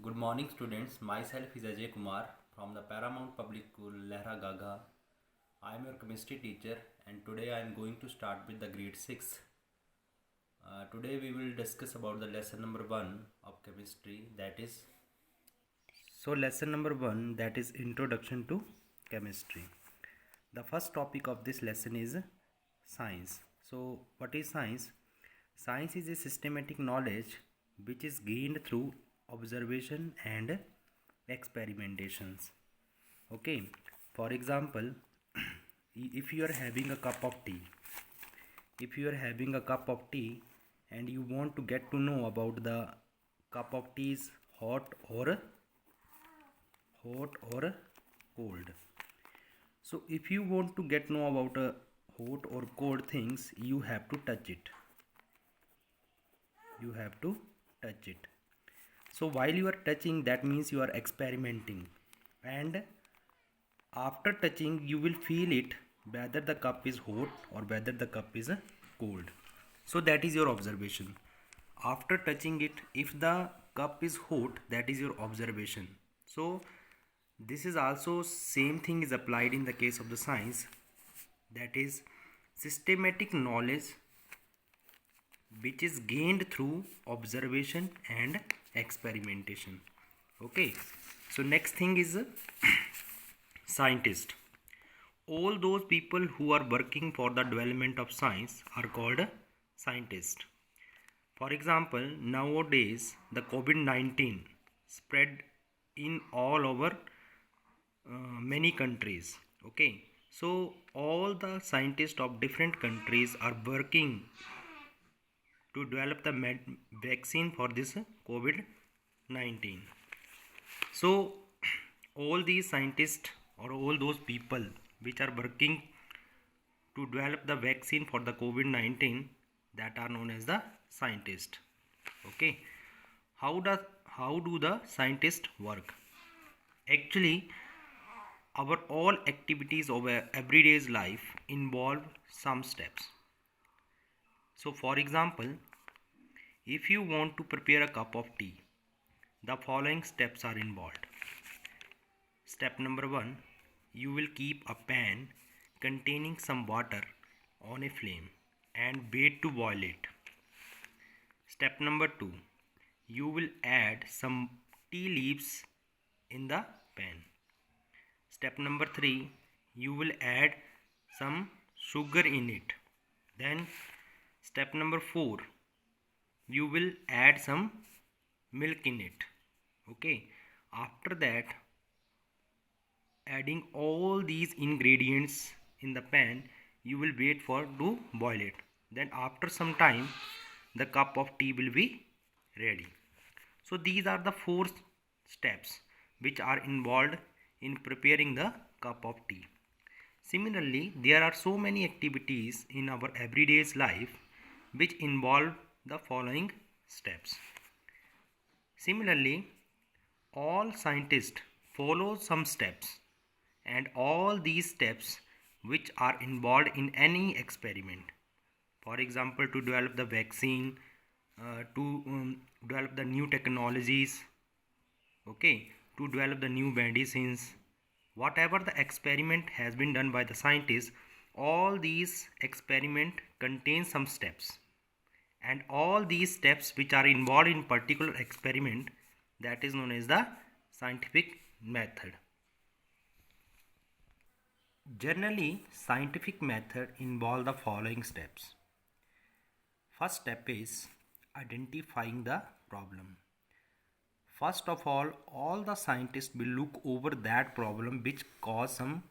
Good morning, students. Myself is Ajay Kumar from the Paramount Public School, Lehra Gaga. I am your chemistry teacher, and today I am going to start with the grade 6. Today we will discuss about the lesson number 1 of chemistry, that is lesson number 1, that is introduction to chemistry. The first topic of this lesson is science. So what is science? Science is a systematic knowledge which is gained through observation and experimentations. Okay, for example, if you are having a cup of tea, if you are having a cup of tea and you want to get to know about the cup of tea is hot or cold. So if you want to get know about a hot or cold things, you have to touch it. You have to touch it. So while you are touching, that means you are experimenting, and after touching you will feel it whether the cup is hot or whether the cup is cold. So that is your observation. After touching it, if the cup is hot, that is your observation. So this is also same thing is applied in the case of the science, that is systematic knowledge which is gained through observation and experimentation. Okay, so next thing is scientist. All those people who are working for the development of science are called scientists. For example, nowadays the COVID-19 spread in all over many countries. Okay, so all the scientists of different countries are working to develop the vaccine for this COVID-19. So all these scientists or all those people which are working to develop the vaccine for the COVID-19, that are known as the scientists. Okay, how do the scientists work? Actually, our all activities of everyday's life involve some steps. So for example, if you want to prepare a cup of tea, the following steps are involved. Step number 1, you will keep a pan containing some water on a flame and wait to boil it. Step number 2, you will add some tea leaves in the pan. Step number 3, you will add some sugar in it. Then step number 4, you will add some milk in it. Okay, after that, adding all these ingredients in the pan, you will wait for to boil it. Then after some time, the cup of tea will be ready. So these are the 4 steps which are involved in preparing the cup of tea. Similarly, there are so many activities in our everyday's life which involve the following steps. Similarly, all scientists follow some steps, and all these steps which are involved in any experiment. For example, to develop the vaccine, to develop the new technologies, okay, to develop the new medicines, whatever the experiment has been done by the scientists, all these experiment contain some steps, and all these steps which are involved in particular experiment, that is known as the scientific method. Generally, scientific method involve the following steps. First step is identifying the problem. First of all the scientists will look over that problem which cause some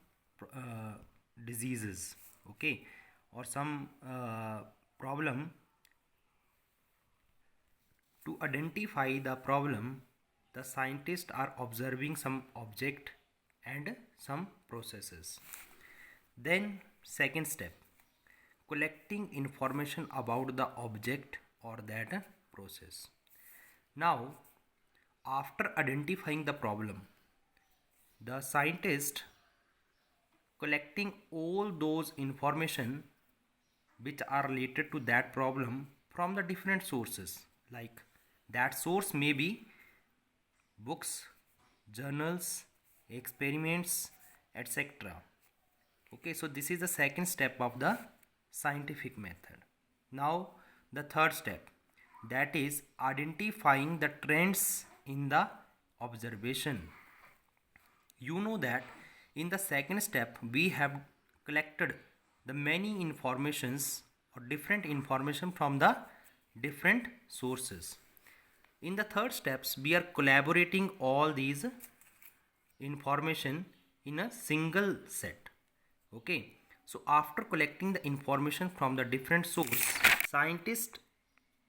diseases, okay, or some problem. To identify the problem, the scientists are observing some object and some processes. Then second step, collecting information about the object or that process. Now, after identifying the problem, the scientist collecting all those information which are related to that problem from the different sources. Like that source may be books, journals, experiments, etc. Okay, so this is the second step of the scientific method. Now the third step, that is identifying the trends in the observation. You know that in the second step we have collected the many informations or different information from the different sources. In the third steps we are collaborating all these information in a single set. Okay, so after collecting the information from the different source, scientist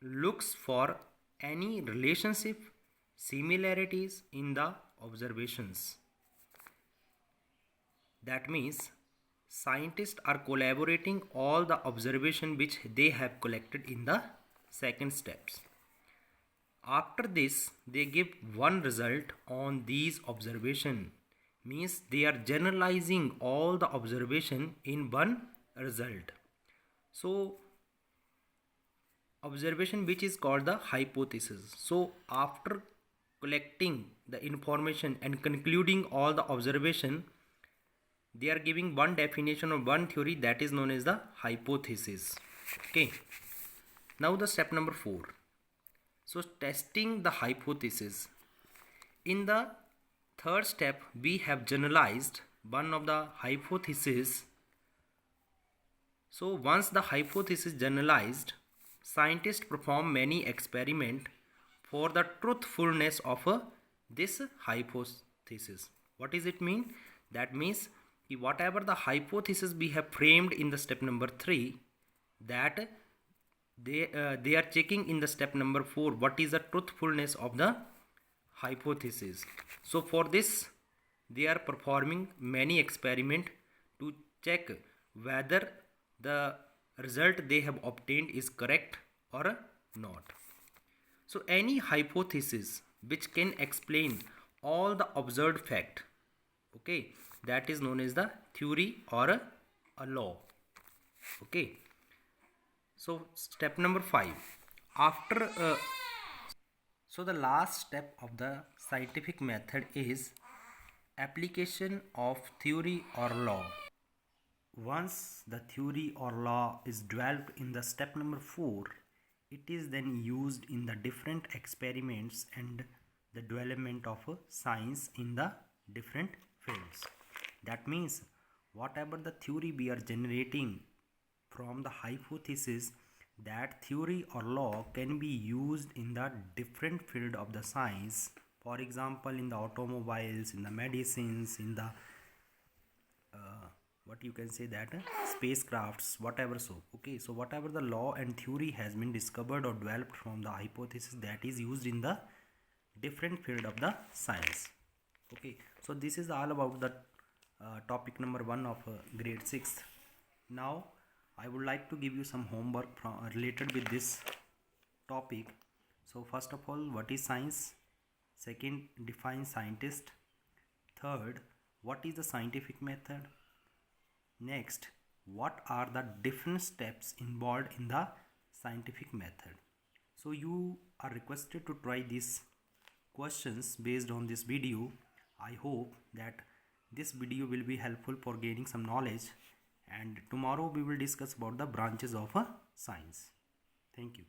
looks for any relationship, similarities in the observations. That means scientists are collaborating all the observation which they have collected in the second steps. After this they give one result on these observation, means they are generalizing all the observation in one result. So observation which is called the hypothesis. So after collecting the information and concluding all the observation, they are giving one definition of one theory, that is known as the hypothesis. Okay, now the step number 4. So testing the hypothesis. In the third step we have generalized one of the hypothesis. So once the hypothesis generalized, scientists perform many experiments for the truthfulness of this hypothesis. What does it mean? That means whatever the hypothesis we have framed in the step number 3, that they are checking in the step number 4 what is the truthfulness of the hypothesis. So for this they are performing many experiments to check whether the result they have obtained is correct or not. So any hypothesis which can explain all the observed fact, okay, that is known as the theory or a law. Okay, so step number 5. After so the last step of the scientific method is application of theory or law. Once the theory or law is developed in the step number 4, it is then used in the different experiments and the development of science in the different fields. That means whatever the theory we are generating from the hypothesis, that theory or law can be used in the different field of the science. For example, in the automobiles, in the medicines, in the what you can say that spacecrafts, whatever. So okay, so whatever the law and theory has been discovered or developed from the hypothesis, that is used in the different field of the science. Okay, so this is all about the topic number 1 of grade 6. Now I would like to give you some homework related with this topic. So first of all, what is science? Second, define scientist. Third, what is the scientific method? Next, what are the different steps involved in the scientific method? So you are requested to try these questions based on this video. I hope that this video will be helpful for gaining some knowledge, and tomorrow we will discuss about the branches of science. Thank you.